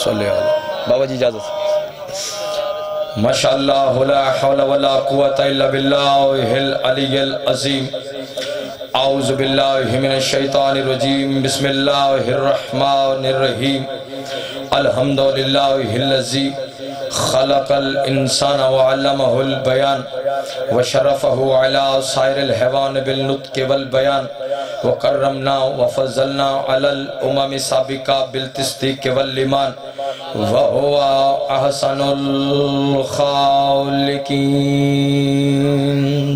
صلی اللہ بابا جی اجازت ماشاءاللہ لا حول ولا قوة الا باللہ العلی العظیم اعوذ باللہ من الشیطان الرجیم بسم اللہ الرحمن الرحیم الحمدللہ الذی خلق الانسان وعلمہ البیان وشرفہ علی سائر الحیوان بالنطق والبیان وکرمنا وفضلنا علی الامم سابقہ بالتصدیق والایمان وَهُوَ أَحْسَنُ الْخَالِقِينَ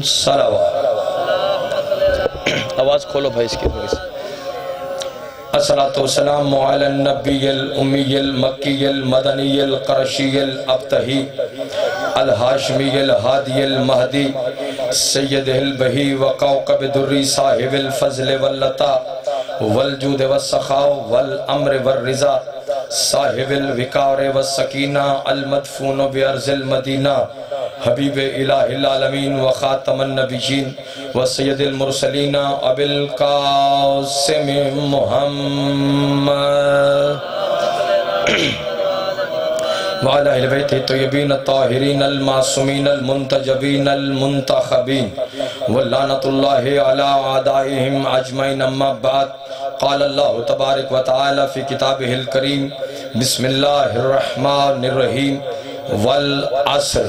صلوات آواز کھولو بھائی اس کی تھوڑی سی الصلاة والسلام علی النبی الامی المکی المدنی القرشی الابتہی الہاشمی الہادی المہدی سید البہی وقوقب دری صاحب الفضل واللطا والجود والسخاء والامر والرضا صاحب الوقار والسکینہ المدفون بیارض المدینہ حبیب الہ العالمین وخاتم النبیین وسید المرسلین ابی القاسم محمد وعلى اہل بیت الطیبین الطاہرین المعصومین المنتجبین المنتخبین واللعنۃ اللہ علی اعدائہم اجمعین اما بعد قال اللہ تبارک و تعالی فی کتابہ الکریم بسم اللہ الرحمن الرحیم والعصر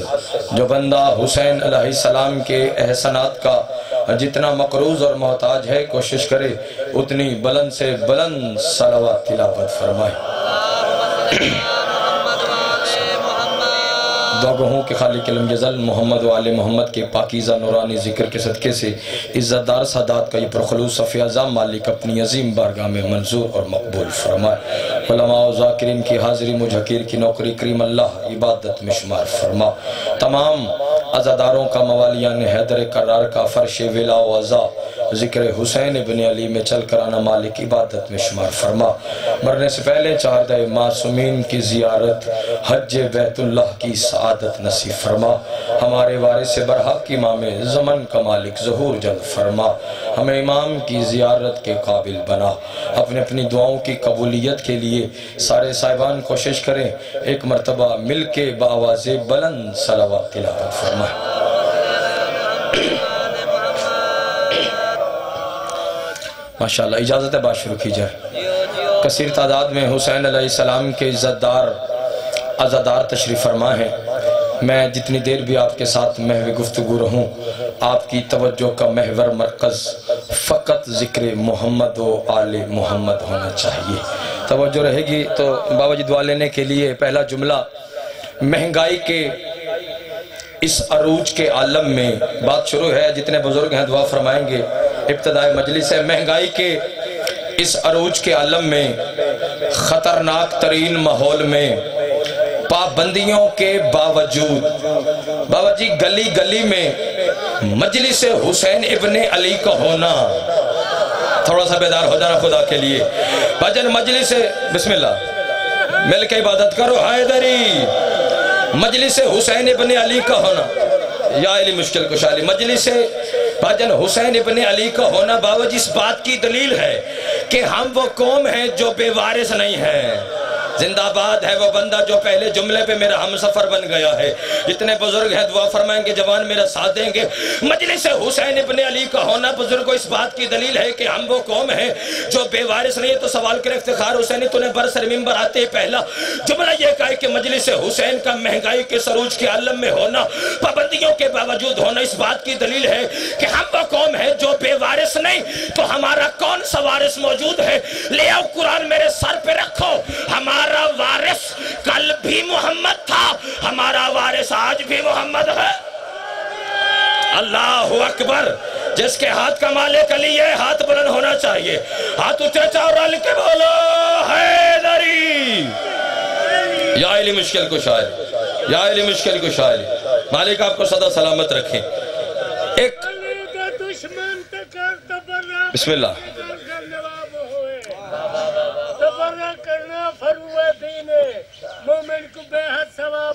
جو بندہ حسین علیہ السلام کے احسانات کا جتنا مقروض اور محتاج ہے کوشش کرے اتنی بلند سے بلند صلوات تلاوت فرمائے دعا گوہوں کے خالق علم جزل محمد و آل محمد کے پاکیزہ نورانی ذکر کے صدقے سے عزتدار سادات کا یہ پرخلوص صفی اعظام مالک اپنی عظیم بارگاہ میں منظور اور مقبول فرمائے علماء و ذاکرین کی حاضری مجھ حقیر کی نوکری کریم اللہ عبادت میں شمار فرما تمام عزاداروں کا موالیان حیدر قرار کا فرش ولا و عزا ذکر حسین ابن علی میں چل کر آنا مالک عبادت میں شمار فرما مرنے سے پہلے چاردہ معصومین کی زیارت حج بیت اللہ کی سعادت نصیب فرما ہمارے وارث برحق امام زمن کا مالک ظہور جلد فرما ہمیں امام کی زیارت کے قابل بنا اپنی دعاؤں کی قبولیت کے لیے سارے صاحبان کوشش کریں ایک مرتبہ مل کے بآواز بلند صلوات تلاوت فرمائیں ماشاءاللہ اجازت ہے بات شروع کی جائے کثیر تعداد میں حسین علیہ السلام کے عزتدار عزادار تشریف فرما ہے میں جتنی دیر بھی آپ کے ساتھ محو گفتگو رہوں آپ کی توجہ کا محور مرکز فقط ذکر محمد و آل محمد ہونا چاہیے توجہ رہے گی تو بابا جی دعا لینے کے لیے پہلا جملہ مہنگائی کے اس عروج کے عالم میں بات شروع ہے جتنے بزرگ ہیں دعا فرمائیں گے ابتدائی مجلس ہے مہنگائی کے اس عروج کے عالم میں خطرناک ترین ماحول میں پابندیوں کے باوجود بابا جی گلی گلی میں مجلس حسین ابن علی کا ہونا تھوڑا سا بیدار ہو جانا خدا کے لیے بھجن مجلس بسم اللہ مل کے عبادت کرو حیدری مجلس حسین ابن علی کا ہونا یا علی مشکل کشالی مجلس بھجن حسین ابن علی کا ہونا بابا جی اس بات کی دلیل ہے کہ ہم وہ قوم ہیں جو بے وارث نہیں ہیں زندہ باد ہے وہ بندہ جو پہلے جملے پہ میرا ہم سفر بن گیا ہے جتنے بزرگ ہیں دعا فرمائیں گے جوان میرا ساتھ دیں گے مجلس حسین ابن علی کا ہونا بزرگوں اس بات کی دلیل ہے کہ ہم وہ قوم ہیں جو بے وارث نہیں ہے تو سوال کرے افتخار حسینی تو نے برسر ممبر آتے پہلا جملہ یہ کہا کہ مجلس حسین کا مہنگائی کے سروج کے عالم میں ہونا پابندیوں کے باوجود ہونا اس بات کی دلیل ہے کہ ہم وہ قوم ہیں جو بے وارث نہیں تو ہمارا کون سا وارث موجود ہے لے آؤ قرآن میرے سر پہ رکھو ہمارا وارث کل بھی محمد تھا ہمارا وارث آج بھی محمد ہے اللہ اکبر جس کے ہاتھ کا مالک علی ہے ہاتھ بلند ہونا چاہیے ہاتھ اچھا اور رل کے بولو حیدری یا علی مشکل کو شاعر یا علی مشکل کو شاعر مالک آپ کو صدا سلامت رکھیں ایک بسم اللہ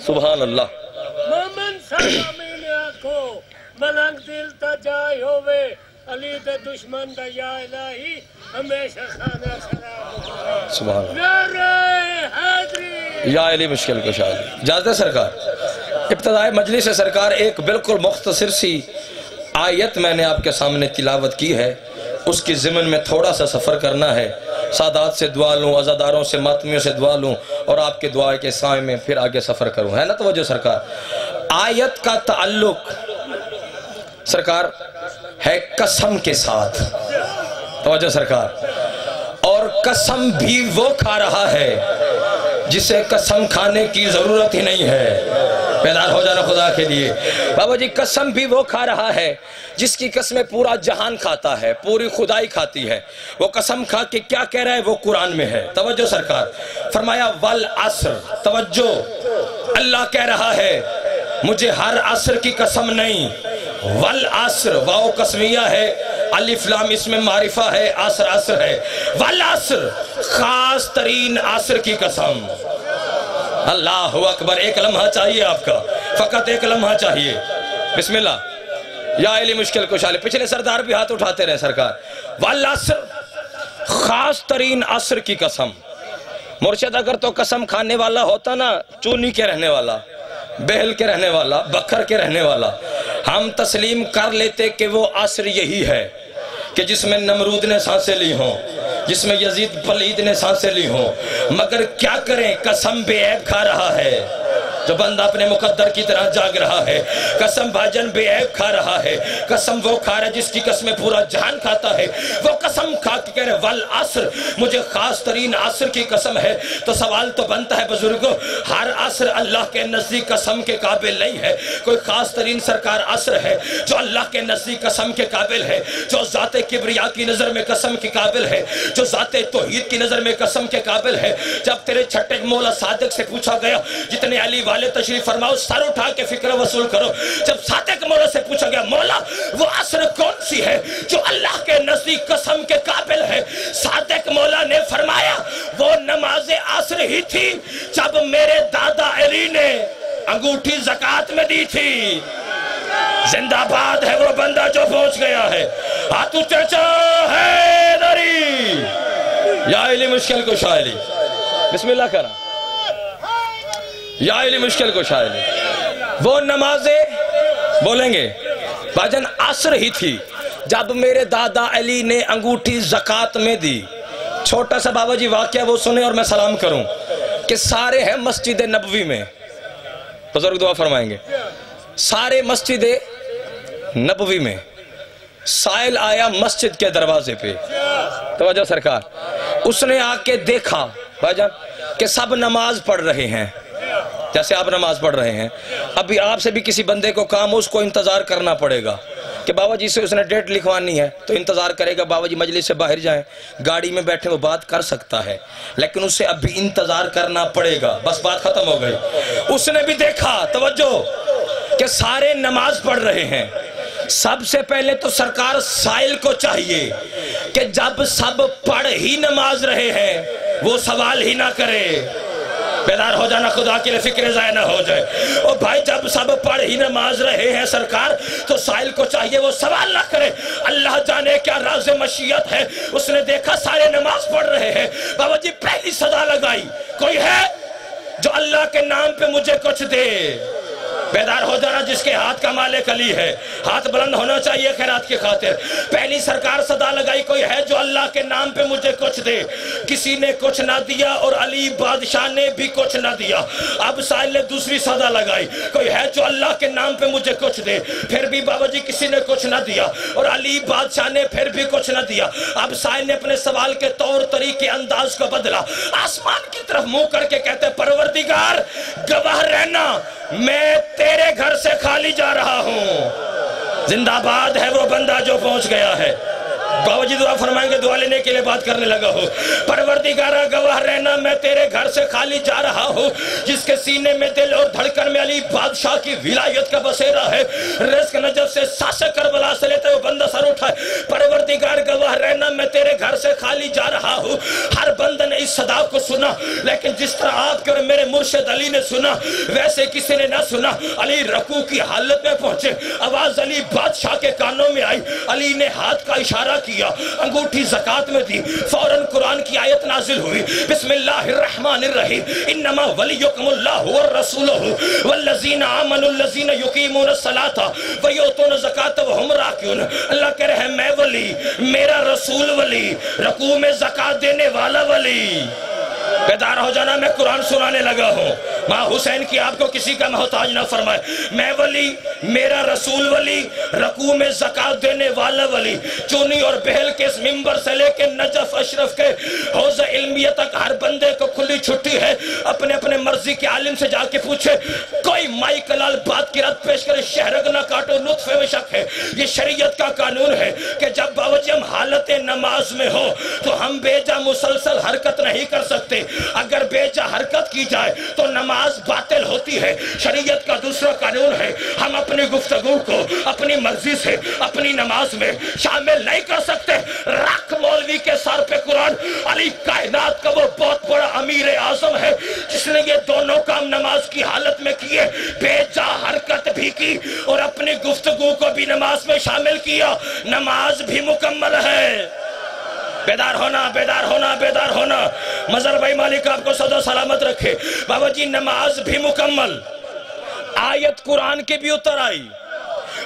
سبحان اللہ مومن سلامین آنکھو ملنگ دل تا جائے ہوئے علی دے دشمن دا یا الہی ہمیشہ خانہ خراب ہوئے سبحان اللہ نعرہ حیدری یا علی مشکل کشا علی۔ اجازت ہے سرکار؟ ابتدائی مجلس سرکار ایک بالکل مختصر سی آیت میں نے آپ کے سامنے تلاوت کی ہے، اس کی ضمن میں تھوڑا سا سفر کرنا ہے، سادات سے دعا لوں، عزاداروں سے، ماتمیوں سے دعا لوں، اور آپ کے دعا کے سائے میں پھر آگے سفر کروں، ہے نا توجہ سرکار؟ آیت کا تعلق سرکار ہے قسم کے ساتھ، توجہ سرکار، اور قسم بھی وہ کھا رہا ہے جسے قسم کھانے کی ضرورت ہی نہیں ہے۔ بیدار ہو جانا خدا کے لیے۔ بابا جی قسم بھی وہ کھا رہا ہے جس کی قسمیں پورا جہان کھاتا ہے، پوری خدائی کھاتی ہے۔ وہ قسم کھا کے کیا کہہ رہا ہے وہ قرآن میں ہے، توجہ سرکار۔ فرمایا والعصر، توجہ، اللہ کہہ رہا ہے مجھے ہر عصر کی قسم نہیں، والعصر واو قسمیہ ہے، الف لام اس میں معرفہ ہے، عصر عصر ہے، والعصر خاص ترین عصر کی قسم۔ اللہ اکبر، ایک لمحہ چاہیے آپ کا، فقط ایک لمحہ چاہیے۔ بسم اللہ، یا علی مشکل کشا۔ پچھلے سردار بھی ہاتھ اٹھاتے رہے سرکار۔ والعصر خاص ترین عصر کی قسم۔ مرشد اگر تو قسم کھانے والا ہوتا نا، چونی کے رہنے والا، بیل کے رہنے والا، بکر کے رہنے والا، ہم تسلیم کر لیتے کہ وہ عصر یہی ہے کہ جس میں نمرود نے سانسیں لی ہوں، جس میں یزید پلید نے سانسیں لی ہوں، مگر کیا کریں قسم بے عیب کھا رہا ہے۔ جو بندہ اپنے مقدر کی طرح جاگ رہا ہے، قسم بھاجن بے عیب کھا رہا ہے، قسم وہ کھا رہا ہے جس کی قسمیں پورا جہان کھاتا ہے، وہ قسم کھا کے کہہ رہے والعصر مجھے خاص ترین عصر کی قسم ہے۔ تو سوال تو بنتا ہے بزرگوں، ہر عصر اللہ کے نزدیک قسم کے قابل نہیں ہے، کوئی خاص ترین سرکار عصر ہے جو اللہ کے نزدیک قسم کے قابل ہے، جو ذات کبریا کی نظر میں قسم کے قابل ہے، جو ذات توحید کی نظر میں قسم کے قابل ہے۔ جب تیرے چھٹے مولا صادق سے پوچھا گیا، جتنے علی والے تشریف فرماؤ سر اٹھا کے فکر وصول کرو، جب صادق مولا سے پوچھا گیا مولا وہ عصر کون سی ہے جو اللہ کے نزدیک قسم کے قابل ہے، صادق مولا نے فرمایا وہ نماز عصر ہی تھی جب میرے دادا علی نے انگوٹھی زکوٰۃ میں دی تھی۔ زندہ باد ہے وہ بندہ جو پہنچ گیا ہے، ہاتھ چچا ہے دری، یا علی مشکل کشا علی۔ بسم اللہ کرا، یا علی مشکل کشا علی۔ وہ نمازیں بولیں گے باجن عصر ہی تھی جب میرے دادا علی نے انگوٹھی زکوٰۃ میں دی۔ چھوٹا سا بابا جی واقعہ وہ سنیں اور میں سلام کروں کہ سارے ہیں مسجد نبوی میں، بزرگ دعا فرمائیں گے، سارے مسجد نبوی میں، سائل آیا مسجد کے دروازے پہ، توجہ سرکار، اس نے آ کے دیکھا بھائی کہ سب نماز پڑھ رہے ہیں جیسے آپ نماز پڑھ رہے ہیں۔ ابھی آپ سے بھی کسی بندے کو کام ہو، اس کو انتظار کرنا پڑے گا کہ بابا جی سے اس نے ڈیٹ لکھوانی ہے تو انتظار کرے گا، بابا جی مجلس سے باہر جائیں، گاڑی میں بیٹھے وہ بات کر سکتا ہے لیکن اسے ابھی انتظار کرنا پڑے گا، بس بات ختم ہو گئی۔ اس نے بھی دیکھا، توجہ، کہ سارے نماز پڑھ رہے ہیں۔ سب سے پہلے تو سرکار سائل کو چاہیے کہ جب سب پڑھ ہی نماز رہے ہیں وہ سوال ہی نہ کرے۔ بیدار ہو جانا خدا کے لئے، فکر ضائع نہ ہو جائے۔ اور بھائی جب سب پڑھ ہی نماز رہے ہیں سرکار تو سائل کو چاہیے وہ سوال نہ کرے، اللہ جانے کیا راز مشیت ہے۔ اس نے دیکھا سارے نماز پڑھ رہے ہیں، بابا جی پہلی صدا لگائی، کوئی ہے جو اللہ کے نام پہ مجھے کچھ دے؟ بیدار ہو جانا جس کے ہاتھ کا مالک علی ہے، ہاتھ بلند ہونا چاہیے خیرات کی خاطر۔ پہلی سرکار صدا لگائی، کوئی ہے جو اللہ کے نام پہ مجھے کچھ دے؟ کسی نے کچھ نہ دیا اور علی بادشاہ نے بھی کچھ نہ دیا۔ اب سائل نے دوسری صدا لگائی، کوئی ہے جو اللہ کے نام پہ مجھے کچھ دے؟ پھر بھی بابا جی کسی نے کچھ نہ دیا اور علی بادشاہ نے پھر بھی کچھ نہ دیا۔ اب سائل نے اپنے سوال کے طور طریقے انداز کو بدلا، آسمان کی طرف منہ کر کے کہتے پروردگار گواہ رہنا میں تیرے گھر سے خالی جا رہا ہوں۔ زندہ باد ہے وہ بندہ جو پہنچ گیا ہے۔ بابا جی دعا فرمائیں گے، دعا لینے کے لیے بات کرنے لگا ہو۔ پروردگارہ گواہ رہنا میں تیرے گھر سے خالی جا رہا ہوں، جس کے سینے میں دل اور دھڑکن میں علی بادشاہ کی ولایت کا بسیرا ہے۔ رزق نجف سے ساسے کربلا سے لیتے ہوئے بندہ سر اٹھائے، پروردگار گواہ رہنا میں تیرے گھر سے خالی جا رہا ہوں۔ ہر بندہ نے اس صدا کو سنا، لیکن جس طرح آپ کے اور میرے مرشد علی نے سنا ویسے کسی نے نہ سنا۔ علی رکوع کی حالت میں پہنچے، آواز علی بادشاہ کے کانوں میں آئی، علی نے ہاتھ کا اشارہ کیا، کیا، انگوٹھی زکات میں دی، فوراً قرآن کی آیت نازل ہوئی، بسم اللہ الرحمن الرحیم، انما ولیکم اللہ والرسولہ والذین آمنوا الذین یقیمون الصلاۃ ویؤتون الزکاۃ وہم راکعون۔ اللہ کہہ رہے ہیں میں ولی، میرا رسول ولی، رکوع میں زکات دینے والا ولی۔ بیدار ہو جانا، میں قرآن سنانے لگا ہوں، ماں حسین کی آپ کو کسی کا محتاج نہ فرمائے۔ میں ولی، میرا رسول ولی، رکوع میں زکات دینے والا ولی۔ چونی اور بہل کے اس ممبر سے لے کے نجف اشرف کے حوض علمیہ تک ہر بندے کو کھلی چھٹی ہے، اپنے اپنے مرضی کے عالم سے جا کے پوچھے، کوئی مائی کلال بات کی رد پیش کرے، شہرگ نہ کاٹو نطفے میں شک ہے۔ یہ شریعت کا قانون ہے کہ جب باوجہ ہم حالت نماز میں ہو تو ہم بے جا مسلسل حرکت نہیں کر سکتے، اگر بے جا حرکت کی جائے تو نماز باطل ہوتی ہے۔ شریعت کا دوسرا قانون ہے، ہم اپنی گفتگو کو اپنی مرضی سے اپنی نماز میں شامل نہیں کر سکتے۔ رکھ مولوی کے سر پہ قرآن، علی کائنات کا وہ بہت بڑا امیر اعظم ہے جس نے یہ دونوں کام نماز کی حالت میں کیے، بے جا حرکت بھی کی اور اپنی گفتگو کو بھی نماز میں شامل کیا، نماز بھی مکمل ہے۔ بیدار ہونا، بیدار ہونا، بیدار ہونا۔ مظہر بھائی مالک آپ کو صدا سلامت رکھے۔ بابا جی نماز بھی مکمل، آیت قرآن کی بھی اتر آئی،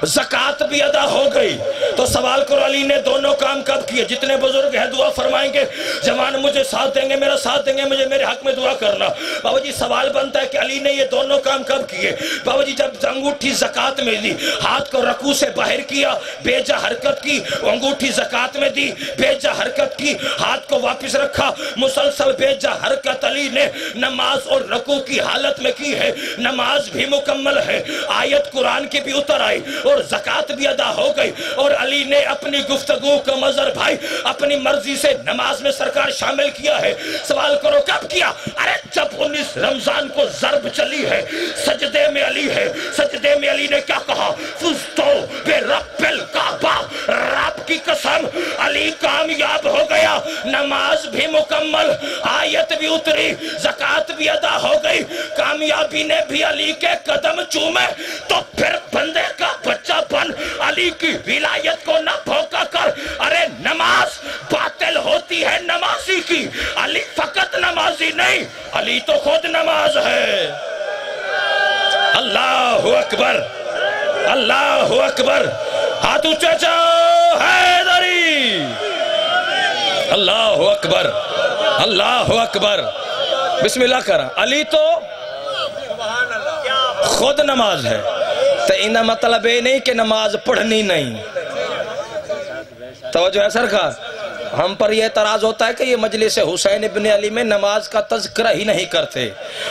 زکات بھی ادا ہو گئی، تو سوال کرو علی نے دونوں کام کب کیے؟ جتنے بزرگ ہیں دعا فرمائیں گے، جوان مجھے ساتھ دیں گے، میرا ساتھ دیں گے، مجھے میرے حق میں دعا کرنا۔ بابا جی سوال بنتا ہے کہ علی نے یہ دونوں کام کب کیے؟ بابا جی جب انگوٹھی زکات میں دی، ہاتھ کو رکوع سے باہر کیا، بے جا حرکت کی، انگوٹھی زکات میں دی، بے جا حرکت کی، ہاتھ کو واپس رکھا، مسلسل بے جا حرکت علی نے نماز اور رکوع کی حالت میں کی ہے، نماز بھی مکمل ہے، آیت قرآن کی بھی اتر آئی اور زکات بھی ادا ہو گئی، اور علی نے اپنی گفتگو کا مظہر بھائی اپنی مرضی سے نماز میں سرکار شامل کیا ہے۔ سوال کرو کب کیا؟ ارے جب 19 رمضان کو ضرب چلی ہے، سجدے میں علی ہے، سجدے میں علی نے کیا کہا؟ فزتو بے رب الکعبہ، رب کی قسم علی کامیاب ہو گیا، نماز بھی مکمل، آیت بھی اتری، زکات بھی ادا ہو گئی، کامیابی نے بھی علی کے قدم چومے، تو پھر بندے کا بچہ بن علی کی ولایت کو نہ بھوکا کر۔ ارے نماز باطل ہوتی ہے نمازی کی، علی فقط نمازی نہیں، علی تو خود نماز ہے۔ اللہ اکبر، اللہ اکبر، ہاتھ اونچا جاؤ حیدری، اللہ اکبر، اللہ اکبر، بسم اللہ کرا۔ علی تو خود نماز ہے، تو انہا مطلب یہ نہیں کہ نماز پڑھنی نہیں۔ توجہ ہے سرکار؟ ہم پر یہ اعتراض ہوتا ہے کہ یہ مجلس حسین ابن علی میں نماز کا تذکرہ ہی نہیں کرتے۔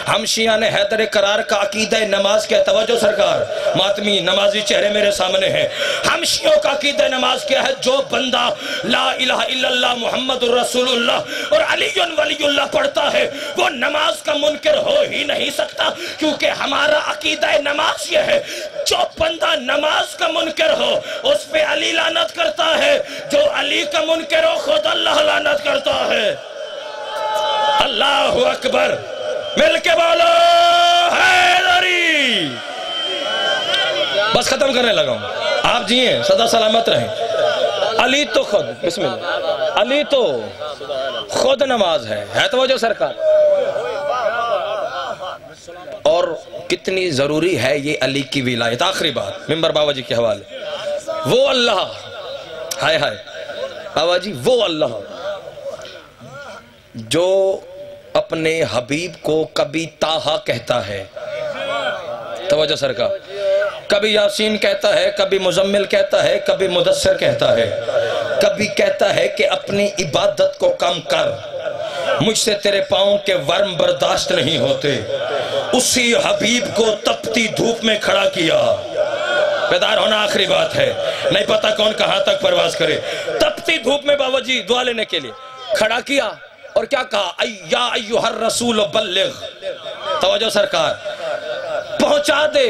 ہم شیعہ نے حیدر قرار کا عقیدہ نماز کیا؟ توجہ سرکار، ماتمی نمازی چہرے میرے سامنے ہیں۔ ہم شیعوں کا عقیدہ نماز کیا ہے؟ جو بندہ لا الہ الا اللہ محمد الرسول اللہ اور علی ولی اللہ پڑھتا ہے وہ نماز کا منکر ہو ہی نہیں سکتا، کیونکہ ہمارا عقیدہ نماز یہ ہے جو بندہ نماز کا منکر ہو اس پہ علی لعنت کرتا ہے، جو علی کا منکر ہو خود اللہ لعنت کرتا ہے۔ اللہ اکبر، مل کے بولو حیدری۔ بس ختم کرنے لگا ہوں، آپ جیئیں صدا سلامت رہیں۔ علی تو خود، بسم اللہ، علی تو خود نماز ہے توجہ سرکار؟ اور کتنی ضروری ہے یہ علی کی ولایت۔ آخری بات ممبر بابا جی کے حوالے، وہ اللہ، ہائے ہائے بابا جی، وہ اللہ جو اپنے حبیب کو کبھی طٰہٰ کہتا ہے، توجہ سرکار، کبھی یاسین کہتا ہے، کبھی مزمل کہتا ہے، کبھی مدثر کہتا ہے، کبھی کہتا ہے کہ اپنی عبادت کو کم کر، مجھ سے تیرے پاؤں کے ورم برداشت نہیں ہوتے۔ اسی حبیب کو تپتی دھوپ میں کھڑا کیا۔ بیدار ہونا آخری بات ہے، نہیں پتا کون کہاں تک پرواز کرے۔ تپتی دھوپ میں بابا جی دعا لینے کے لیے کھڑا کیا اور کیا کہا؟ یا ایھا الرسول بلغ، توجہ سرکار، پہنچا دے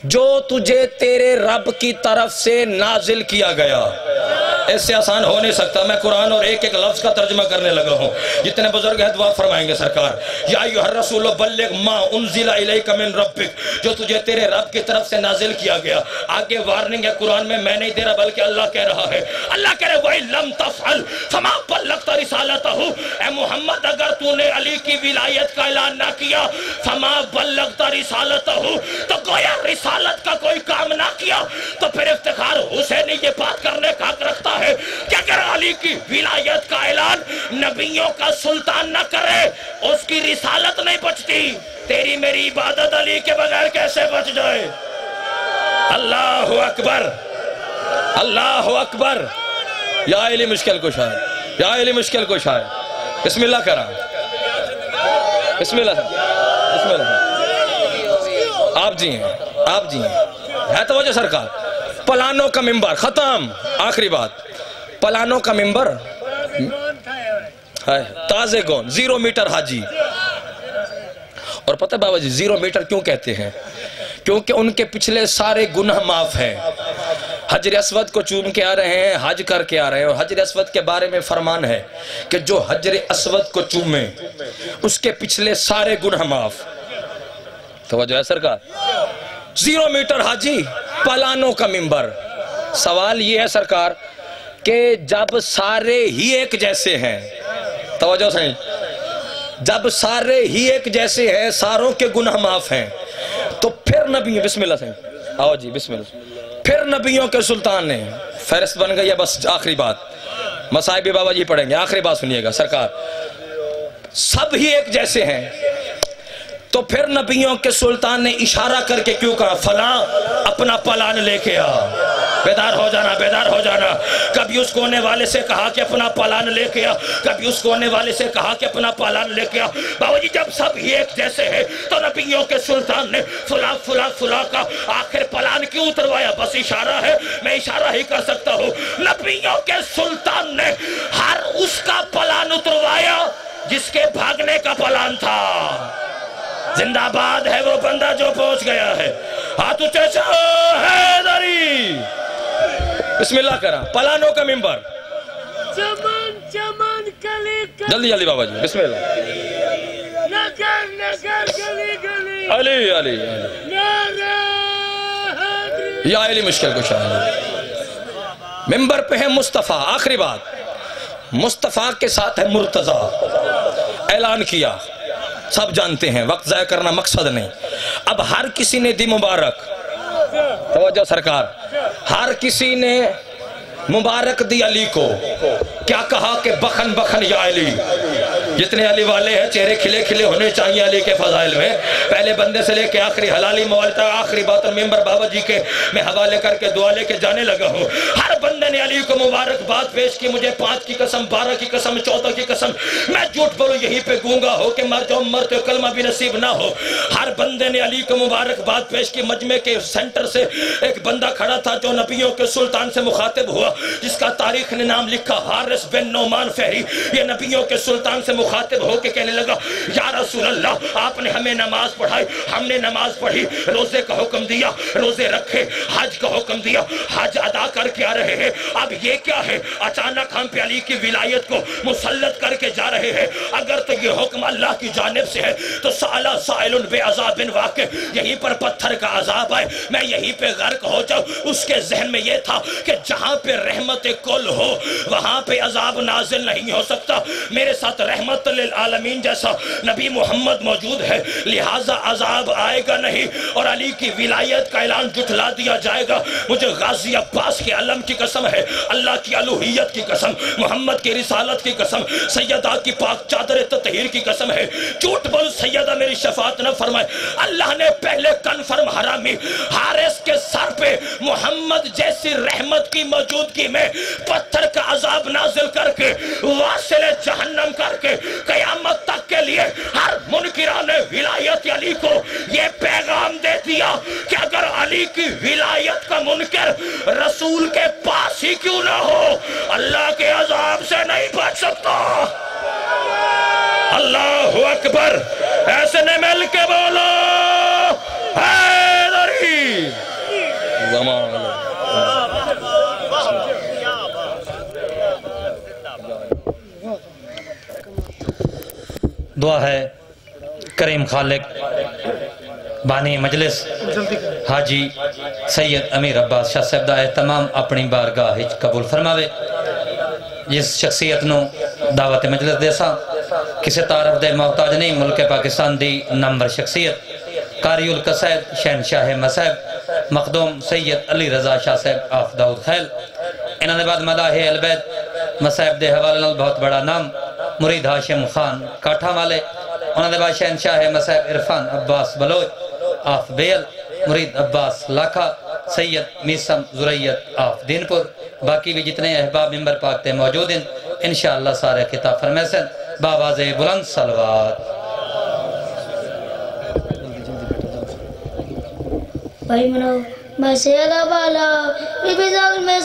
جو تجھے تیرے رب کی طرف سے نازل کیا گیا۔ اس سے آسان ہو نہیں سکتا. میں قرآن اور ایک ایک لفظ کا ترجمہ کرنے لگا ہوں. جتنے بزرگ ہیں دعا فرمائیں گے سرکار. یا ایھا الرسول بلغ ما انزل الیک من ربک, جو تجھے تیرے رب کی طرف سے نازل کیا گیا. آگے وارننگ ہے قرآن میں نہیں دے رہا بلکہ اللہ کہہ رہا ہے. اللہ کہہ رہے وَإِن لَمْ تَفْعَلْ فَمَا بَلَّغْتَ رِسَالَتَهُ. اے محمد اگر تو نے علی کی ولایت کا اعلان نہ کیا, فَمَا بَلَّغْتَ رِسَالَتَهُ, تو گویا رسالت کا کوئی کام نہ کیا. تو پھر افتخار حسین یہ بات کرنے کا حق رکھتا ہے کہ اگر علی کی ولایت کا اعلان نبیوں کا سلطان نہ کرے اس کی رسالت نہیں بچتی. تیری میری عبادت علی کے بغیر کیسے بچ جائے؟ اللہ اکبر, اللہ اکبر. یا علی مشکل کشا ہے, یا علی مشکل کشا ہے. بسم اللہ کرا, بسم اللہ, بسم اللہ. آپ جی ہیں, آپ جی ہیں. ہے توجہ سرکار. پلانوں کا ممبر ختم. آخری بات, پلانوں کا ممبر تازے گون 0 میٹر حاجی. اور پتہ بابا جی 0 میٹر کیوں کہتے ہیں؟ کیونکہ ان کے پچھلے سارے گناہ معاف ہیں. حجر اسود کو چوم کے آ رہے ہیں, حج کر کے آ رہے ہیں, اور حجر اسود کے بارے میں فرمان ہے کہ جو حجر اسود کو چومے اس کے پچھلے سارے گناہ معاف. توجہ ہے سرکار. 0 میٹر حاجی, پلانوں کا ممبر. سوال یہ ہے سرکار کہ جب سارے ہی ایک جیسے ہیں, توجہ سہیں, جب سارے ہی ایک جیسے ہیں, ساروں کے گناہ معاف ہیں, تو پھر نبی, بسم اللہ سہیں, آؤ جی بسم اللہ, پھر نبیوں کے سلطان نے فہرست بن گئی ہے. بس آخری بات, مسائب بھی بابا جی پڑھیں گے, آخری بات سنیے گا سرکار. سب ہی ایک جیسے ہیں, تو پھر نبیوں کے سلطان نے اشارہ کر کے کیوں کہا فلاں اپنا پلان لے کے آ. بیدار ہو جانا, بیدار ہو جانا. کبھی اس کونے والے سے کہا کہ اپنا پلان لے کے آ, کبھی اس کونے والے سے کہا کہ اپنا پلان لے کے آ. بابا جی جب سب ہی ایک جیسے ہیں تو نبیوں کے سلطان نے فلاں فلاں فلاں کا آخر پلان کیوں اتروایا؟ بس اشارہ ہے, میں اشارہ ہی کر سکتا ہوں. نبیوں کے سلطان نے ہر اس کا پلان اتروایا جس کے بھاگنے کا پلان تھا. زندہ باد ہے وہ بندہ جو پہنچ گیا ہے. ہاتھ اونچے حیدری. بسم اللہ کرا. پلانوں کا ممبر. چمن چمن کلی کلی, جلدی جلدی بابا جی بسم اللہ. نگر نگر گلی گلی, علی علی علی. نعرہ حیدری. یا علی مشکل کو شاہد. ممبر پہ ہے مصطفیٰ. آخری بات, مصطفیٰ کے ساتھ ہے مرتضیٰ. اعلان کیا, سب جانتے ہیں, وقت ضائع کرنا مقصد نہیں. اب ہر کسی نے دی مبارک. توجہ سرکار. ہر کسی نے مبارک دی علی کو. کیا کہا کہ بخن بخن یا علی. جتنے علی والے ہیں چہرے کھلے کھلے ہونے چاہیے علی کے فضائل میں. پہلے بندے سے لے کے آخری حلالی موالتا آخری بات اور ممبر بابا جی کے میں حوالے کر کے دعا لے کے جانے لگا ہوں. ہر بندے نے علی کو مبارک بات پیش کی. مجھے 5 کی قسم, 12 کی قسم, 14 کی قسم, میں جھوٹ بولوں یہیں پہ گونگا ہو کہ مر جاؤں, مر تو کلمہ بھی نصیب نہ ہو. ہر بندے نے علی کو مبارک بات پیش کی. مجمع کے سینٹر سے ایک بندہ کھڑا تھا جو نبیوں کے سلطان سے مخاطب ہوا, جس کا تاریخ نے نام لکھا حارث بن نعمان فہری. یہ نبیوں کے سلطان سے مخاطب ہو کے کہنے لگا یا رسول اللہ آپ نے ہمیں نماز پڑھائی, ہم نے نماز پڑھی, روزے کا حکم دیا, روزے رکھے, حج کا حکم دیا, حج ادا کر کے آ رہے ہیں. اب یہ کیا ہے اچانک ہم پہ علی کی ولایت کو مسلط کر کے جا رہے ہیں. اگر تو یہ حکم اللہ کی جانب سے ہے تو سألہ سائل بے عذاب واقع, یہیں پر پتھر کا عذاب آئے, میں یہیں پہ غرق ہو جاؤں. اس کے ذہن میں یہ تھا کہ جہاں پہ رحمت کل ہو وہاں پہ عذاب نازل نہیں ہو سکتا. میرے ساتھ رحمت للعالمین جیسا نبی محمد موجود ہے, لہٰذا عذاب آئے گا نہیں اور علی کی ولایت کا اعلان جھٹلا دیا جائے گا. مجھے غازی عباس کے علم کی قسم ہے, اللہ کی الوہیت کی قسم, محمد کی رسالت کی قسم, سیدہ کی پاک چادر تطہیر کی قسم ہے. جھوٹ بول سیدہ میری شفاعت نہ فرمائے. اللہ نے پہلے کنفرم حرامی حارث کے سر پہ محمد جیسی رحمت کی موجودگی میں پتھر کا عذاب نازل کر کے واصل جہنم کر کے قیامت تک کے لیے ہر منکران ولایت علی کو یہ پیغام دے دیا کہ اگر علی کی ولایت کا منکر رسول کے پاس ہی کیوں نہ ہو اللہ کے عذاب سے نہیں بچ سکتا. اللہ اکبر. ایسے نے مل کے بولو حیدری. دعا ہے کریم خالق بانی مجلس حاجی سید امیر عباس شاہ صاحب دا اہتمام اپنی بارگاہ قبول فرماوے. جس شخصیت نو دعوت مجلس دے سا کسی تعارف دے محتاج نہیں، ملک پاکستان دی نمبر شخصیت قاری القصائد شہنشاہ مصائب مخدوم سید علی رضا شاہ صاحب آف داؤد خیل. انہوں نے بعد مداح اہل بیت مصائب دے حوالے نال بہت بڑا نام مرید ہاشم خان کاٹھا والے. انہوں نے بعد شہنشاہ مصائب عرفان عباس بلوچ آف بیل مرید عباس لاکھا سید میسم زریت آف دین پور. باقی بھی جتنے احباب ممبر پاک تے موجود ہیں انشاءاللہ سارے خطاب فرمیسن باواز بلند صلوات. بھائی منو بسیرا بالا بی بی زال میں